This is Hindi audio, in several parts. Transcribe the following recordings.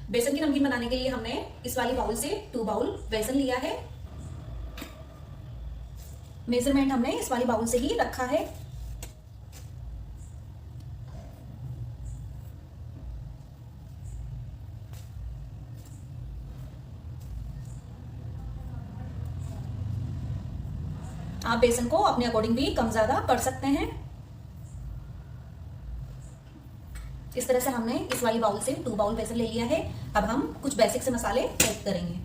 बेसन की नमकीन बनाने के लिए हमने इस वाली बाउल से 2 बाउल बेसन लिया है। मेजरमेंट हमने इस वाली बाउल से ही रखा है। आप बेसन को अपने अकॉर्डिंग भी कम ज्यादा कर सकते हैं। इस तरह से हमने इस वाली बाउल से 2 बाउल बेसन ले लिया है। अब हम कुछ बेसिक से मसाले ऐड करेंगे।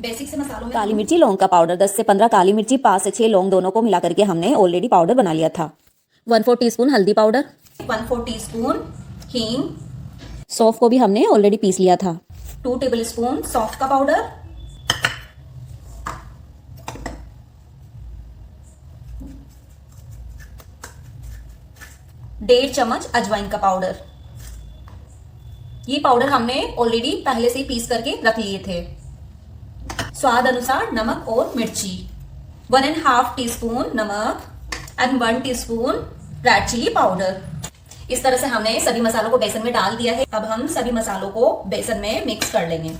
बेसिक से मसालों में काली मिर्ची लौंग का पाउडर 10 से 15 काली मिर्ची 5 से 6 लौंग दोनों को मिला करके हमने ऑलरेडी पाउडर बना लिया था। 1/4 टीस्पून हल्दी पाउडर, 1/4 टीस्पून हींग, सौंफ को भी हमने ऑलरेडी पीस लिया था। 2 टेबलस्पून सौंफ का पाउडर, 1.5 चम्मच अजवाइन का पाउडर। ये पाउडर हमने ऑलरेडी पहले से ही पीस करके रख लिए थे। स्वाद अनुसार नमक और मिर्ची, 1.5 टीस्पून नमक and 1 teaspoon red chilli powder. इस तरह से हमने सभी मसालों को बेसन में डाल दिया है। अब हम सभी मसालों को बेसन में मिक्स कर लेंगे।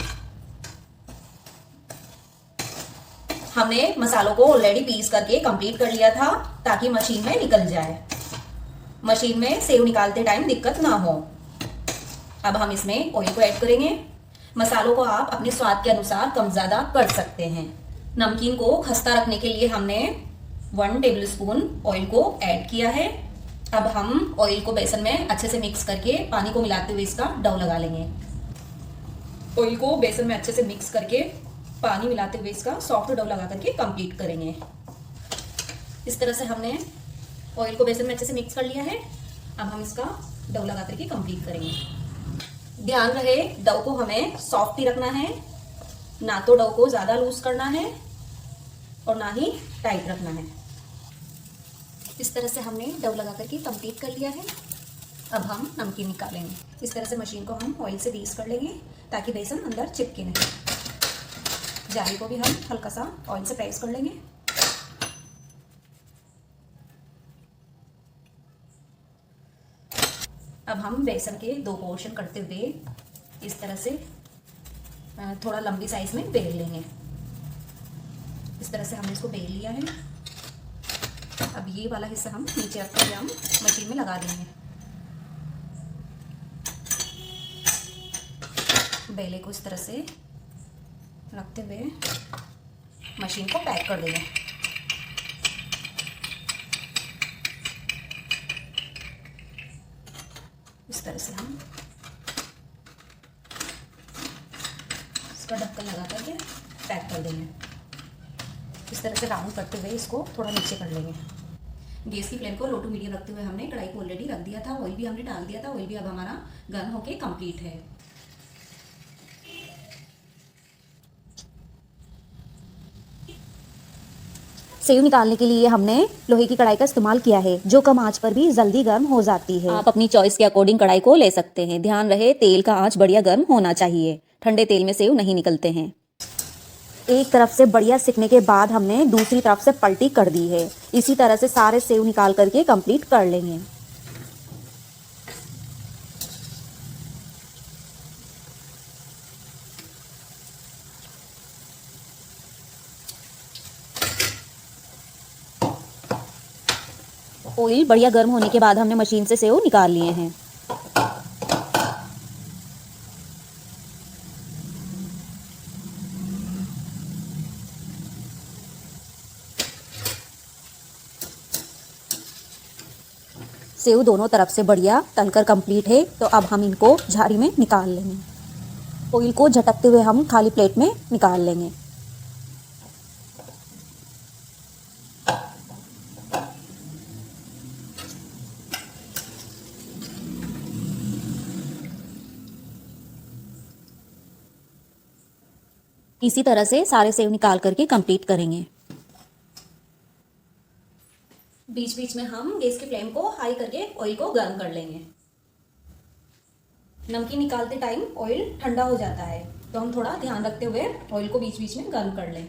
हमने मसालों को ऑलरेडी पीस करके कंप्लीट कर लिया था ताकि मशीन में निकल जाए, मशीन में सेव निकालते टाइम दिक्कत ना हो। अब हम इसमें ऑयल को ऐड करेंगे। मसालों को आप अपने स्वाद के अनुसार कम ज्यादा कर सकते हैं। नमकीन को खस्ता रखने के लिए हमने 1 टेबलस्पून ऑयल को ऐड किया है। अब हम ऑयल को बेसन में अच्छे से मिक्स करके पानी को मिलाते हुए इसका डो लगा लेंगे। ऑयल को बेसन में अच्छे से मिक्स करके पानी मिलाते हुए इसका सॉफ्ट डो लगा करके कंप्लीट करेंगे। इस तरह से हमने ऑयल को बेसन में अच्छे से मिक्स कर लिया है। अब हम इसका डो लगा करके कंप्लीट करेंगे। ध्यान रहे डो को हमें सॉफ्ट ही रखना है, ना तो डो को ज्यादा लूज करना है और ना ही टाइट रखना है। इस तरह से हमने डो लगा करके कंप्लीट कर लिया है। अब हम नमकीन निकालेंगे। इस तरह से मशीन को हम ऑयल से ग्रीस कर लेंगे ताकि बेसन अंदर चिपके नहीं। जाली को भी हम हल्का सा ऑयल से प्रेस कर लेंगे। अब हम बेसन के 2 पोर्शन करते हुए इस तरह से थोड़ा लंबी साइज में बेल लेंगे। इस तरह से हमने इसको बेल लिया है। अब ये वाला हिस्सा हम नीचे रख कर हम मशीन में लगा देंगे। बेले को इस तरह से रखते हुए मशीन को पैक कर देंगे। इस तरह से हम इसका ढक्कन लगा करके पैक कर देंगे। इस तरह से राउंड करते हुए इसको थोड़ा नीचे कर लेंगे। गैस की फ्लेम को लो टू मीडियम रखते हुए हमने कढ़ाई को ऑलरेडी रख दिया था। ऑयल भी हमने डाल दिया था। ऑयल भी अब हमारा गर्म होके कंप्लीट है। सेव निकालने के लिए हमने लोहे की कढ़ाई का इस्तेमाल किया है जो कम आंच पर भी जल्दी गर्म हो जाती है। आप अपनी चॉइस के अकॉर्डिंग कढ़ाई को ले सकते हैं। ध्यान रहे तेल का आंच बढ़िया गर्म होना चाहिए। ठंडे तेल में सेव नहीं निकलते हैं। एक तरफ से बढ़िया सिकने के बाद हमने दूसरी तरफ से पलटी कर दी है। इसी तरह से सारे सेव निकाल करके कंप्लीट कर लेंगे। ऑयल बढ़िया गर्म होने के बाद हमने मशीन से सेव निकाल लिए हैं। सेव दोनों तरफ से बढ़िया तलकर कंप्लीट है। तो अब हम इनको झाड़ी में निकाल लेंगे। ऑयल को झटकते हुए हम खाली प्लेट में निकाल लेंगे। इसी तरह से सारे सेव निकाल करके कंप्लीट करेंगे। बीच बीच में हम गैस की फ्लेम को हाई करके ऑयल को गर्म कर लेंगे। नमकीन निकालते टाइम ऑयल ठंडा हो जाता है तो हम थोड़ा ध्यान रखते हुए ऑयल को बीच बीच में गर्म कर लें।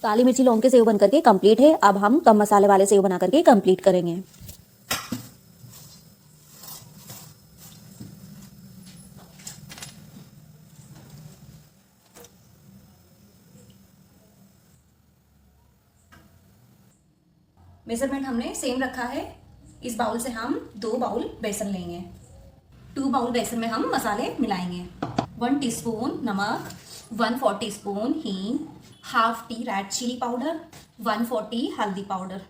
काली मिर्ची लौंग के सेव बन करके कंप्लीट है। अब हम कम मसाले वाले सेव बना करके कंप्लीट करेंगे। मेजरमेंट हमने सेम रखा है। इस बाउल से हम 2 बाउल बेसन लेंगे। 2 बाउल बेसन में हम मसाले मिलाएंगे। 1 टीस्पून नमक, 1/4 टीस्पून हींग, half tea red chilli powder, 1/4 हल्दी पाउडर।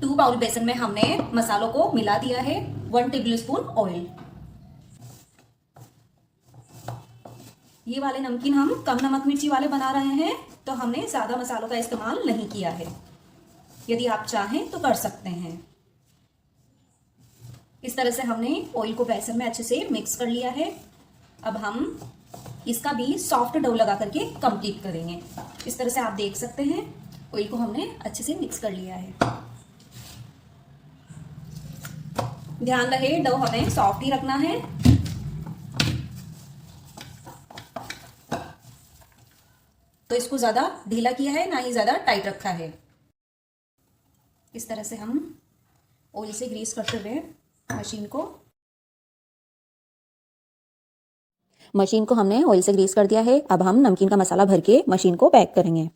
2 बाउल बेसन में हमने मसालों को मिला दिया है। 1 टेबलस्पून ऑयल। ये वाले नमकीन हम कम नमक मिर्ची वाले बना रहे हैं, तो हमने ज्यादा मसालों का इस्तेमाल नहीं किया है। यदि आप चाहें तो कर सकते हैं। इस तरह से हमने ऑयल को बेसन में अच्छे से मिक्स कर लिया है। अब हम इसका भी सॉफ्ट डो लगा करके कंप्लीट करेंगे। इस तरह से आप देख सकते हैं ऑयल को हमने अच्छे से मिक्स कर लिया है। ध्यान रहे डो हमें सॉफ्ट ही रखना है। तो इसको ज्यादा ढीला किया है ना ही ज्यादा टाइट रखा है। इस तरह से हम ऑयल से ग्रीस करते हुए मशीन को हमने ऑयल से ग्रीस कर दिया है। अब हम नमकीन का मसाला भर के मशीन को पैक करेंगे।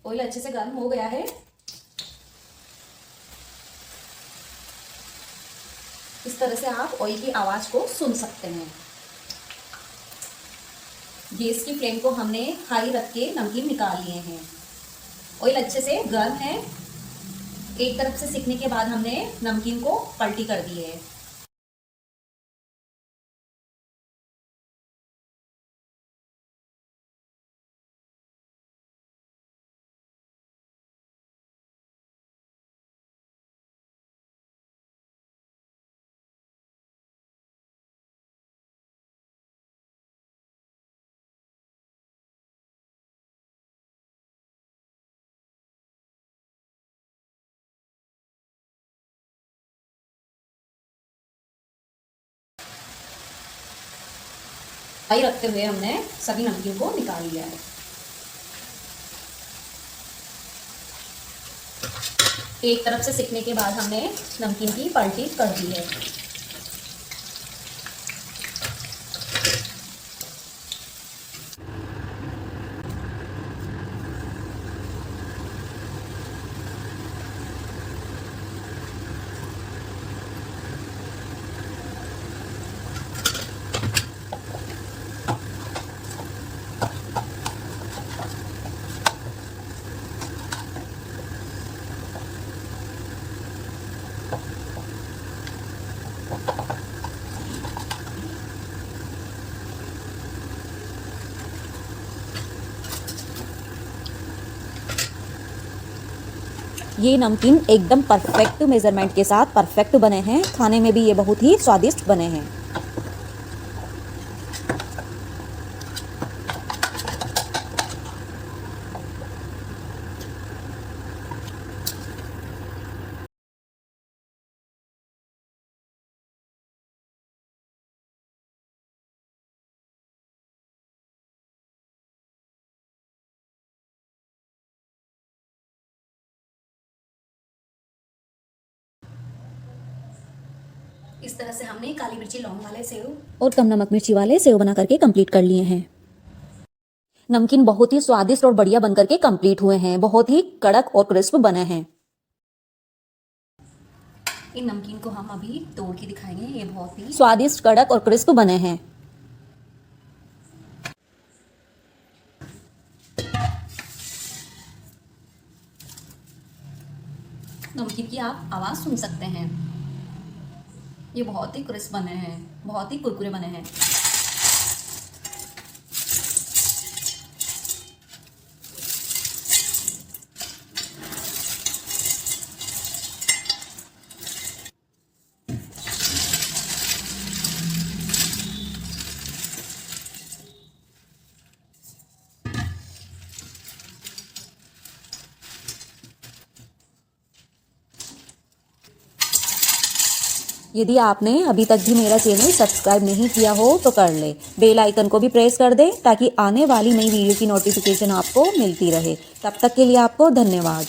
ऑयल अच्छे से गर्म हो गया है। इस तरह से आप ऑयल की आवाज को सुन सकते हैं। गैस की फ्लेम को हमने हाई रख के नमकीन निकाल लिए हैं। ऑयल अच्छे से गर्म है। एक तरफ से सिकने के बाद हमने नमकीन को पलटी कर दी है। हाई रखते हुए हमने सभी नमकीन को निकाल लिया है। एक तरफ से सिकने के बाद हमने नमकीन की पलटी कर दी है। ये नमकीन एकदम परफेक्ट मेजरमेंट के साथ परफेक्ट बने हैं। खाने में भी ये बहुत ही स्वादिष्ट बने हैं। इस तरह से हमने काली मिर्ची लौंग वाले सेव और कम नमक मिर्ची वाले सेव बना करके कंप्लीट कर लिए हैं। नमकीन बहुत ही स्वादिष्ट और बढ़िया बन करके कंप्लीट हुए हैं। बहुत ही कड़क और क्रिस्प बने हैं। इन नमकीन को हम अभी तोड़ के दिखाएंगे। ये बहुत ही स्वादिष्ट, कड़क और क्रिस्प बने हैं। नमकीन की आप आवाज सुन सकते हैं। ये बहुत ही क्रिस्प बने हैं, बहुत ही कुरकुरे बने हैं। यदि आपने अभी तक भी मेरा चैनल सब्सक्राइब नहीं किया हो तो कर ले, बेल आइकन को भी प्रेस कर दें ताकि आने वाली नई वीडियो की नोटिफिकेशन आपको मिलती रहे। तब तक के लिए आपको धन्यवाद।